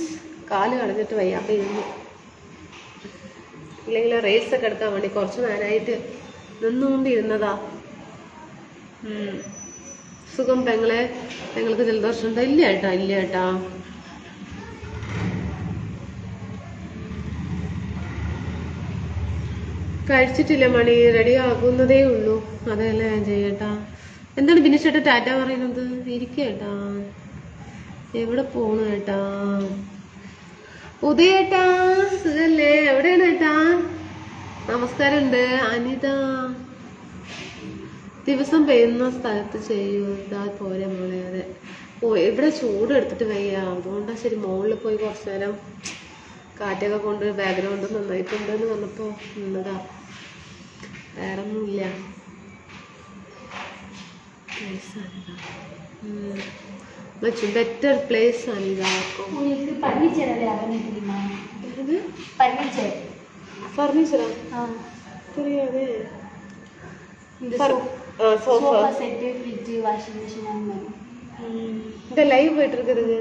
Speaker 1: കാല് കളഞ്ഞിട്ട് വയ്യ. അപ്പം ഇരുന്നു. ഇല്ലെങ്കിൽ റേസ് ഒക്കെ എടുക്കാൻ വേണ്ടി കുറച്ച് നേരമായിട്ട് നിന്നുകൊണ്ടിരുന്നതാ. സുഖം പെങ്ങളെ. പെങ്ങൾക്ക് ജലദോഷം ഉണ്ടോ? ഇല്ല ഏട്ടാ. കഴിച്ചിട്ടില്ല മണി, റെഡി ആകുന്നതേ ഉള്ളൂ. അതെല്ലാം ഞാൻ ചെയ്യട്ടാ. എന്താണ് ബിനിച്ചേട്ടാ ടാറ്റ പറയുന്നത്? ഇരിക്കേട്ടാ. എവിടെ പോണു ഏട്ടാ? ഉദയേട്ടാ, സുഖല്ലേ? എവിടെയാണ് ഏട്ടാ? നമസ്കാരമുണ്ട്. അനിത, ദിവസം പെയ്യുന്ന സ്ഥലത്ത് ചെയ്യൂ. ഇതാ പോരെ മോളെ. അതെ, ഇവിടെ ചൂട് എടുത്തിട്ട് വയ്യ. അതുകൊണ്ടാ ശരി മുകളിൽ പോയി കുറച്ചു നേരം കാറ്റൊക്കെ കൊണ്ട് ബാക്ക്ഗ്രൗണ്ട് നന്നായിട്ടുണ്ട് എന്ന് പറഞ്ഞപ്പോ നിന്നതാ. വേറെ ഒന്നുമില്ല. better place Anida.
Speaker 2: உங்களுக்கு ஃபர்னிச்சர் அது தெரியுமா?
Speaker 1: என்னது? ஃபர்னிச்சர் தெரியாது.
Speaker 2: இந்த sofa set, fridge, washing machine அந்த மாதிரி.
Speaker 1: இந்த லைவ் போயிட்டு இருக்குது.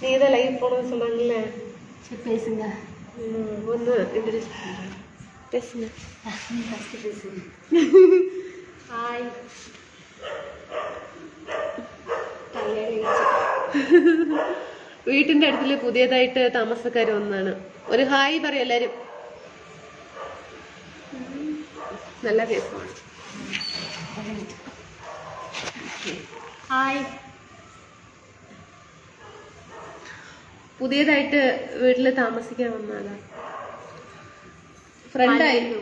Speaker 1: நீ இத லைவ் போடுன்னு சொன்னாங்கல்ல.
Speaker 2: சரி பேசுங்க.
Speaker 1: ஒன்னு இன்ட்ரோ듀ஸ் பண்றேன். பேசுங்க.
Speaker 2: நீ ஃபர்ஸ்ட் பேசுங்க. ஹாய்.
Speaker 1: വീട്ടിന്റെ അടുത്തില് പുതിയതായിട്ട് താമസക്കാർ വന്നാണ്. ഒരു ഹായ് പറയും എല്ലാരും. നല്ല രസമാണ്.
Speaker 2: ഹായ്.
Speaker 1: പുതിയതായിട്ട് വീട്ടില് താമസിക്കാൻ വന്നാലാ. ഫ്രണ്ടായിരുന്നു.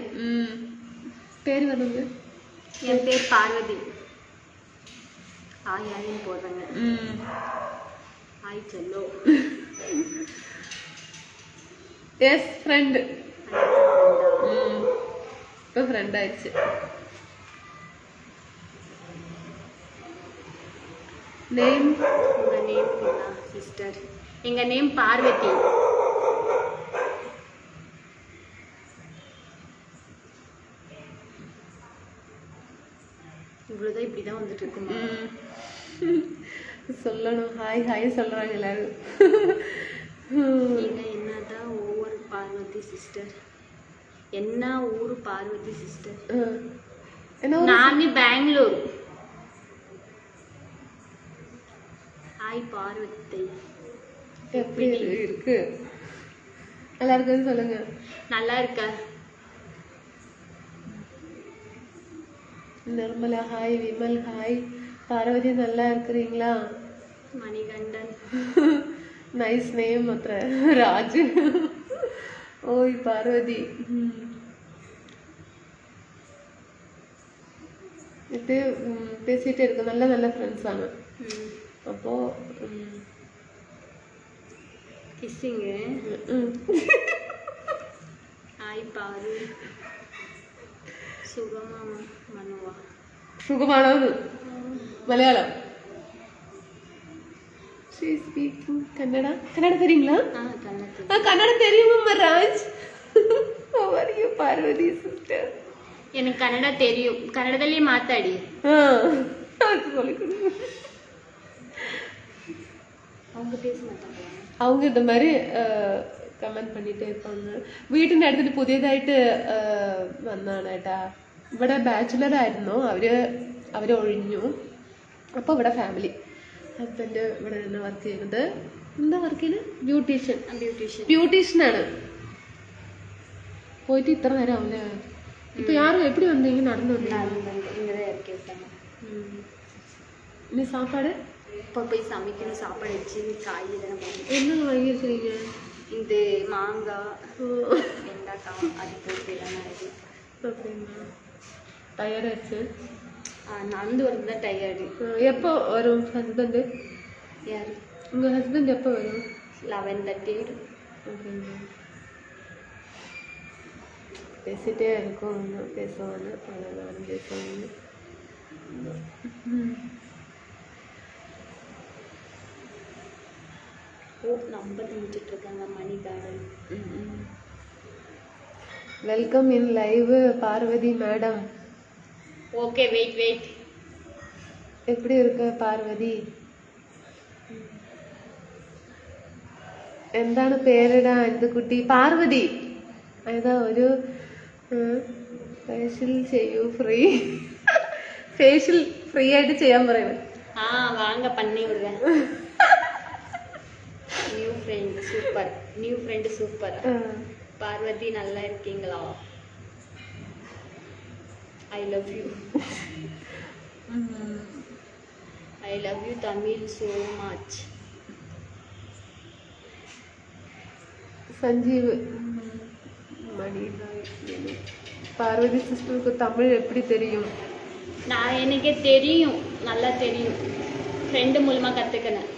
Speaker 1: പേര് പറഞ്ഞത്?
Speaker 2: என் பேர் பார்வதி. ஹாய் ஹாய்னு போடுறாங்க. ஹாய் செல்லோ.
Speaker 1: Yes friend. இப்போ ஃப்ரெண்ட் ஆயிடுச்சு. நேம்?
Speaker 2: உங்க நேம் சிஸ்டர். எங்க நேம் பார்வதி. இவ்வளவுதான் இப்படிதான் வந்துட்டு இருக்குமா?
Speaker 1: சொல்லணும். ஹாய் ஹாய் சொல்றாங்க எல்லாரும்.
Speaker 2: நீங்க என்னதான் ஒவ்வொரு பார்வதி சிஸ்டர். என்ன ஊரு பார்வதி சிஸ்டர்?
Speaker 1: என்ன?
Speaker 2: நானே பெங்களூர். ஹாய் பார்வதி.
Speaker 1: எப்படி இருக்கு? நல்லா இருக்குன்னு சொல்லுங்க.
Speaker 2: நல்லா இருக்க.
Speaker 1: நிர்மலா ஹாய், விமல் ஹாய், பார்வதி நல்லா இருக்கிறீங்களா?
Speaker 2: மணிகண்டன்
Speaker 1: நைஸ் நேம் மாத்திர ராஜு. ஓய் பார்வதி. இது பேசிட்டே இருக்கு. நல்ல நல்ல ஃப்ரெண்ட்ஸ் ஆன. அப்போ
Speaker 2: கிஸ்ஸிங். ஹாய் பாரு.
Speaker 1: സുഖമാണോ? മലയാളം. കന്നഡ தெரியுங்களா? கன்னட தெரியுமா ராஜ்? பார்வதி சிஸ்டர்.
Speaker 2: எனக்கு கன்னಡ தெரியும். கன்னಡದಲ್ಲಿ ಮಾತಾಡಿ. அவங்க பேச மாட்டாங்க.
Speaker 1: அவங்க இந்த மாதிரி കമന്റ് பண்ணிட்டே இருப்பாங்க. വീട്ടിൻ്റെ അടുത്തിട്ട് പുതിയതായിട്ട് വന്നാണ് കേട്ടാ. ഇവിടെ ബാച്ചുലർ ആയിരുന്നു. അവര് ഒഴിഞ്ഞു. അപ്പോൾ ഇവിടെ ഫാമിലി. ഹസ്ബൻഡ് ഇവിടെ നിന്ന് വർക്ക് ചെയ്യുന്നത്. എന്താ വർക്ക് ചെയ്യുന്നത്? ബ്യൂട്ടീഷ്യനാണ്. പോയിട്ട് ഇത്ര നേരം ആവില്ലേ? ഇപ്പൊ யாரும் எப்படி வந்தீங்க? நடந்து இனி சாப்பாடு
Speaker 2: இப்போ போய் சமைக்கணும். சாப்பாடு வச்சு காய் இதெல்லாம்
Speaker 1: என்ன வாங்கியிருக்கிறீங்க?
Speaker 2: இந்த மாங்காய், வெண்டைக்காய் அது போட்டு எல்லாம் இது.
Speaker 1: அப்படிங்களா? டயர்டாச்சு.
Speaker 2: நடந்து வரது தான் டயர்டு.
Speaker 1: எப்போ வரும் ஹஸ்பண்டு?
Speaker 2: யார்?
Speaker 1: உங்கள் ஹஸ்பண்ட் எப்போ வரும்?
Speaker 2: 11:30.
Speaker 1: அப்படிங்களா? பேசிட்டே இருக்கும். பேசுவாங்க. நானும் பேசுவாங்க.
Speaker 2: நம்பர் முடிச்சிட்டு இருக்காங்க. Mani garden.
Speaker 1: Welcome in live Parvathi madam.
Speaker 2: Okay wait.
Speaker 1: எப்படி இருக்க பார்வதி? എന്താണ് പേരിടാ എന്ത് കുട്ടി? പാർവതി. ഏതാ ഒരു ഫേഷ്യൽ ചെയ്യൂ ഫ്രീ. ഫേഷ്യൽ ഫ്രീ ആയിട്ട് ചെയ്യാൻ പറയുന്നത്.
Speaker 2: வாங்க பண்ணி விடுறேன். New friend super. பார்வதி நல்லா இருக்கீங்களா? I love you Tamil so much.
Speaker 1: Sanjeev Mani. Parvathi சிஸ்டருக்கு தமிழ் எப்படி தெரியும்?
Speaker 2: எனக்கு தெரியும், நல்லா தெரியும். ஃப்ரெண்டு மூலமா கத்துக்கினேன்.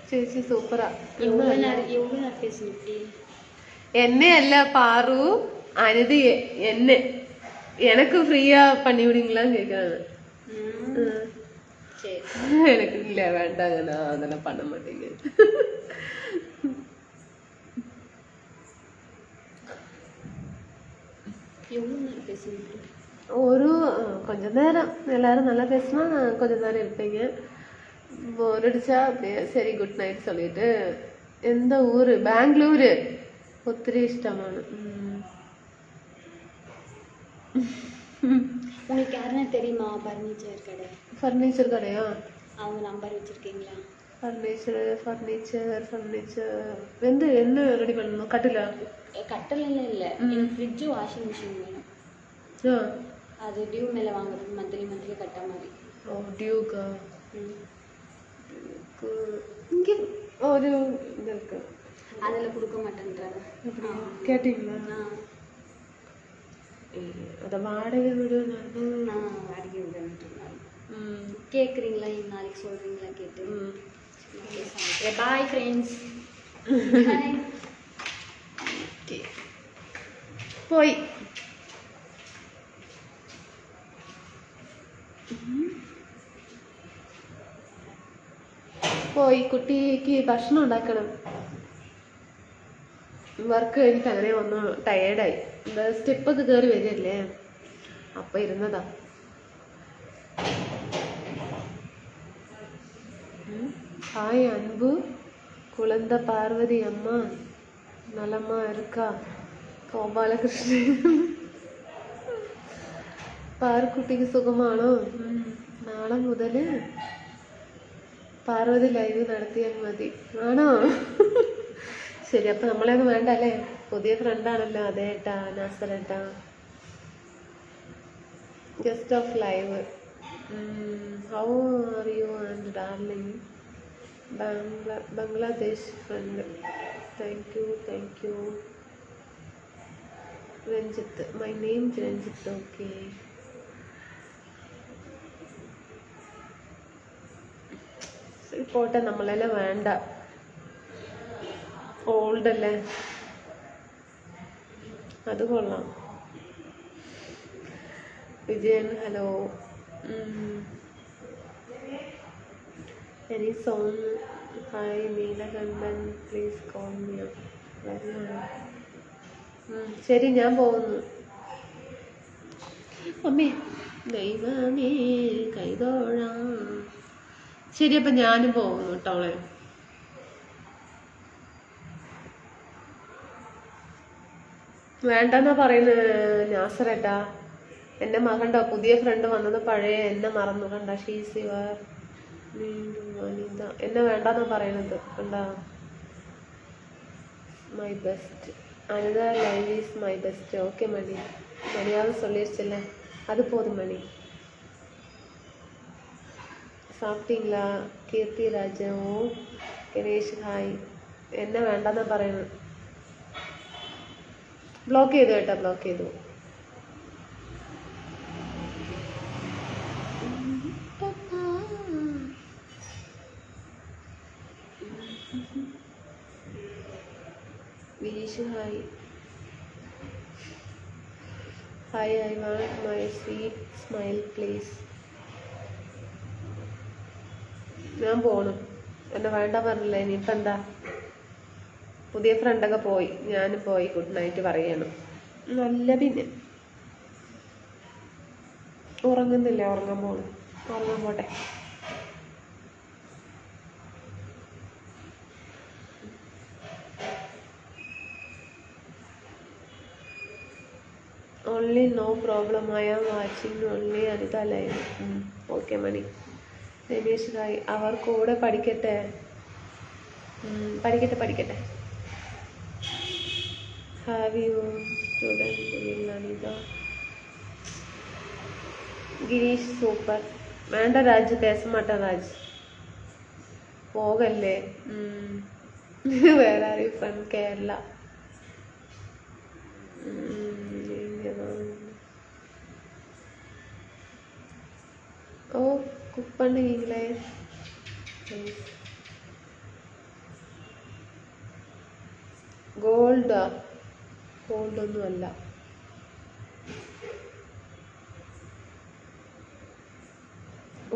Speaker 1: ചേച്ചി സൂപ്പറാ.
Speaker 2: எவ்வளோ நேரம் பேசினி?
Speaker 1: എന്നെ അല്ല പാറു, അനിത് എന്നെ. எனக்கு ஃப்ரீயா பண்ணி விடுங்களான்னு கேட்குறாங்க. எனக்கு இல்லை வேண்டாங்க, நான் அதெல்லாம் பண்ண மாட்டேங்க. ஒரு கொஞ்ச நேரம் எல்லாரும் நல்லா பேசினா கொஞ்ச நேரம் இருப்பீங்க. போர் அடிச்சா அப்படியே சரி குட் நைட் சொல்லிட்டு. எந்த ஊரு? பெங்களூரு. ஒத்திரி இஷ்டமான.
Speaker 2: உங்களுக்கு யாருன்னா தெரியுமா?
Speaker 1: ஃபர்னிச்சர் கடையா?
Speaker 2: அவங்க நம்பர் வச்சிருக்கீங்களா?
Speaker 1: ஃபர்னிச்சர் வந்து என்ன ரெடி பண்ணணும்? கட்டில்
Speaker 2: இல்லை. எனக்கு ஃப்ரிட்ஜு வாஷிங் மிஷின் வேணும். அது டியூ மேலே வாங்குறது. மந்த்லி கட்ட மாதிரி.
Speaker 1: டியூக்கா? இங்கே ஒரு இது இருக்கு.
Speaker 2: அதில் கொடுக்க மாட்டேன்றாங்க.
Speaker 1: கேட்டீங்களா? அதை வாடகை விடு.
Speaker 2: வாடகை விடுறேன். கேட்குறீங்களா? நாளைக்கு சொல்கிறீங்களா? கேட்டு பாய் ஃப்ரெண்ட்ஸ்.
Speaker 1: போய் കുട്ടിക്ക് ഭക്ഷണം ഉണ്ടാക്കണം. വർക്ക് കഴിഞ്ഞിട്ട് അങ്ങനെ വന്ന് ടയേർഡായി. സ്റ്റെപ്പൊക്കെ കയറി വരികയല്ലേ, അപ്പം ഇരുന്നതാ. ஹாய் அன்பு குழந்தை பார்வதி அம்மா நலமா இருக்கா? ഗോപാലകൃഷ്ണൻ. പാർക്കുട്ടിക്ക് സുഖമാണോ? നാളെ മുതൽ പാർവതി ലൈവ് നടത്തിയാൽ മതി. ആണോ? ശരി, അപ്പൊ നമ്മളെയൊന്നും വേണ്ട അല്ലേ? പുതിയ ഫ്രണ്ടാണല്ലോ. അതേ ഏട്ടാ, നാസറേട്ടാ. Guest of live. How are you and darling? Bangladesh friend. Thank you. Ranjith, my name Ranjith. Okay. പോട്ടെ, നമ്മളെല്ലാം വേണ്ട. ഓൾഡ് അല്ലേ? അത് കൊള്ളാം. Vijayan hello. Any song? Hi Neelakandan, please call me. ശരി, ഞാൻ പോകുന്നു. അമ്മേ ദൈവമേ കൈതോഴാം. ശരി, അപ്പം ഞാനും പോകുന്നു കേട്ടോളെ. വേണ്ടെന്നാ പറയുന്നത് നാസറേട്ടാ. എൻ്റെ മകണ്ടോ പുതിയ ഫ്രണ്ട് വന്നത്, പഴയ എന്നെ മറന്നു കണ്ട. She's your Vanitha. എന്നെ വേണ്ടെന്നാ പറയണത് കണ്ടാ. My best Anitha live is my best. Okay Mani, മണിയാവ് சொல்லிருச்சுல்ல, அது போதும் மணி. സാപ്പിട്ടീங்களா? കീർത്തി രാജോ, ഗണേഷ് ഹായ്. എന്നെ വേണ്ടെന്നാ പറയുന്നത്. ബ്ലോക്ക് ചെയ്തു കേട്ടോ, ബ്ലോക്ക് ചെയ്തു. Vineesh hi. Hi, I want my sweet smile please. ഞാൻ പോണു. എന്നെ വേണ്ട പറഞ്ഞില്ല. ഇനിയിപ്പോൾ എന്താ? പുതിയ ഫ്രണ്ടൊക്കെ പോയി, ഞാനും പോയി. ഗുഡ് നൈറ്റ് പറയണം. നല്ല പിന്നെ ഉറങ്ങുന്നില്ല, ഉറങ്ങാൻ പോണു. ഉറങ്ങാൻ പോട്ടെ. Only no problem, I am watching only Anitha live. Okay Mani. Ramesh hi. അവർ കൂടെ പഠിക്കട്ടെ. പഠിക്കട്ടെ. Have you student Anitha. Girish super. വേണ്ട രാജ്, പേസ മാട്ട രാജ്, പോകല്ലേ. വേറെ ആരും ഫ്രം കേരള. ഓ കുക്ക് பண்ணுவீங்களே. ഗോൾഡാ? ഗോൾഡൊന്നും അല്ല.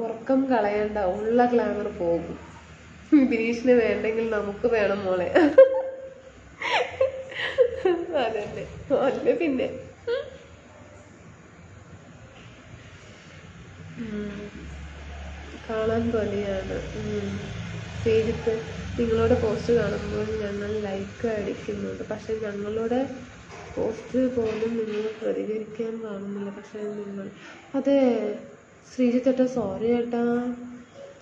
Speaker 1: ഉറക്കം കളയണ്ട, ഉള്ള ഗ്ലാമർ പോകും. ബിനീഷിന് വേണ്ടെങ്കിൽ നമുക്ക് വേണം മോളെ. അതന്നെ, അല്ല പിന്നെ. കാണാൻ പോലെയാണ്. ശ്രീജിത്ത്, നിങ്ങളുടെ പോസ്റ്റ് കാണുമ്പോൾ ഞങ്ങൾ ലൈക്ക് അടിക്കുന്നുണ്ട്, പക്ഷെ ഞങ്ങളുടെ പോസ്റ്റ് പോലും നിങ്ങൾ പ്രതികരിക്കാൻ കാണുന്നില്ല. പക്ഷെ നിങ്ങൾ അതെ ശ്രീജിത്ത് ഏട്ടാ, സോറി ഏട്ടാ.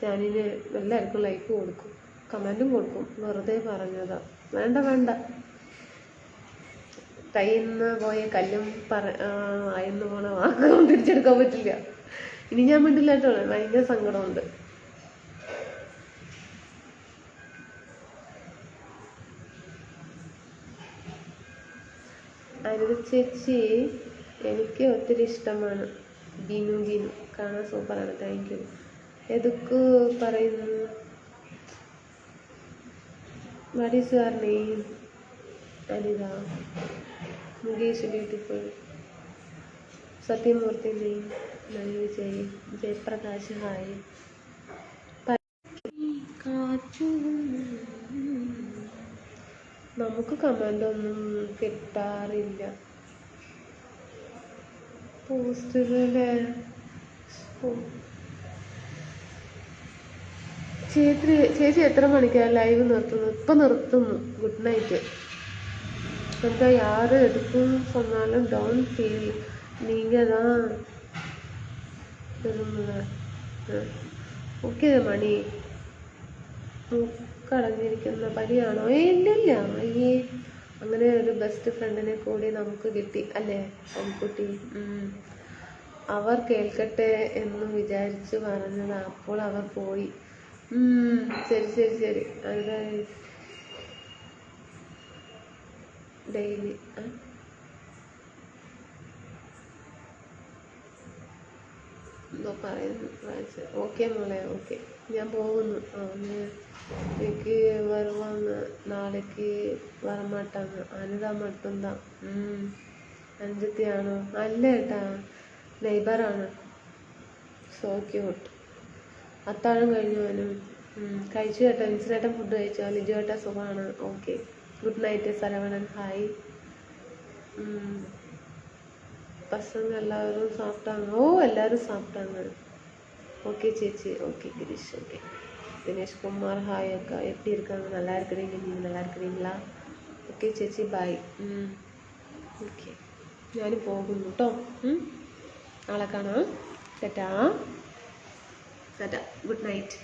Speaker 1: ഞാനിന് എല്ലാവർക്കും ലൈക്ക് കൊടുക്കും, കമൻറ്റും കൊടുക്കും. വെറുതെ പറഞ്ഞതാ. വേണ്ട. കയ്യിൽ നിന്ന് പോയ കല്ലും ആയെന്ന് പോണ വാക്കും തിരിച്ചെടുക്കാൻ പറ്റില്ല. ഇനി ഞാൻ മിണ്ടില്ല കേട്ടോ, ഭയങ്കര സങ്കടമുണ്ട്. അനിത ചേച്ചി എനിക്ക് ഒത്തിരി ഇഷ്ടമാണ്. ഗിനു കാണാൻ സൂപ്പറാണ്. Thank you. ഏതൊക്കെ പറയുന്നു. What is your name? Anitha. Mukesh beautiful. Sathyamurthy name. Vijay. Jayaprakash hi. നമുക്ക് കമൻ്റ് ഒന്നും കിട്ടാറില്ല. പോസ്റ്റുകള് ചേച്ചി എത്ര മണിക്കാണ് ലൈവ് നിർത്തുന്നു? ഇപ്പം നിർത്തുന്നു. Good night. அந்த யார் எதுக்கும் சொன்னாலும் டோன்ட் ஃபீல், நீங்கள் தான் திரும்பல. ഓക്കെ മണി കടഞ്ഞിരിക്കുന്ന പനിയാണോ? ഇല്ലില്ല. അയ്യേ, അങ്ങനെ ഒരു ബെസ്റ്റ് ഫ്രണ്ടിനെ കൂടി നമുക്ക് കിട്ടി അല്ലേ പെൺകുട്ടി. അവർ കേൾക്കട്ടെ എന്ന് വിചാരിച്ചു പറഞ്ഞത്, അപ്പോൾ അവർ പോയി. ശരി ശരി ശരി. അത് ഡെയിലി എന്തോ പറയുന്നു. ഓക്കെ മോളെ, ഓക്കെ, ഞാൻ പോകുന്നു. എനിക്ക് വരുവാന്ന്, നാളേക്ക് വരമാട്ടാന്ന്. അനിത മട്ടുന്താ അഞ്ചത്തിയാണോ? അല്ല ഏട്ടാ, നെയ്ബറാണ്. So cute. അത്താഴം കഴിഞ്ഞവനും കഴിച്ചു കേട്ടോ. വിൻസനേട്ടൻ ഫുഡ് കഴിച്ചോ? ലിജു ഏട്ടാ സുഖമാണ്. Okay, good night Saravanan. Hi. பசங்க எல்லாரும் சாப்பிட்டாங்க. ஓ, எல்லாரும் சாப்பிட்டாங்க. ஓகே சேச்சி. Okay Gireesh. Okay Dinesh Kumar. Hi அக்கா, எப்படி இருக்காங்க? நல்லா இருக்கிறீங்க, நீங்கள் நல்லா இருக்கிறீங்களா? ഓക്കെ ചേച്ചി, ബൈ. ഓക്കെ, ഞാൻ പോകുന്നു കേട്ടോ. നാളെ കാണാം. Tata tata. Good night.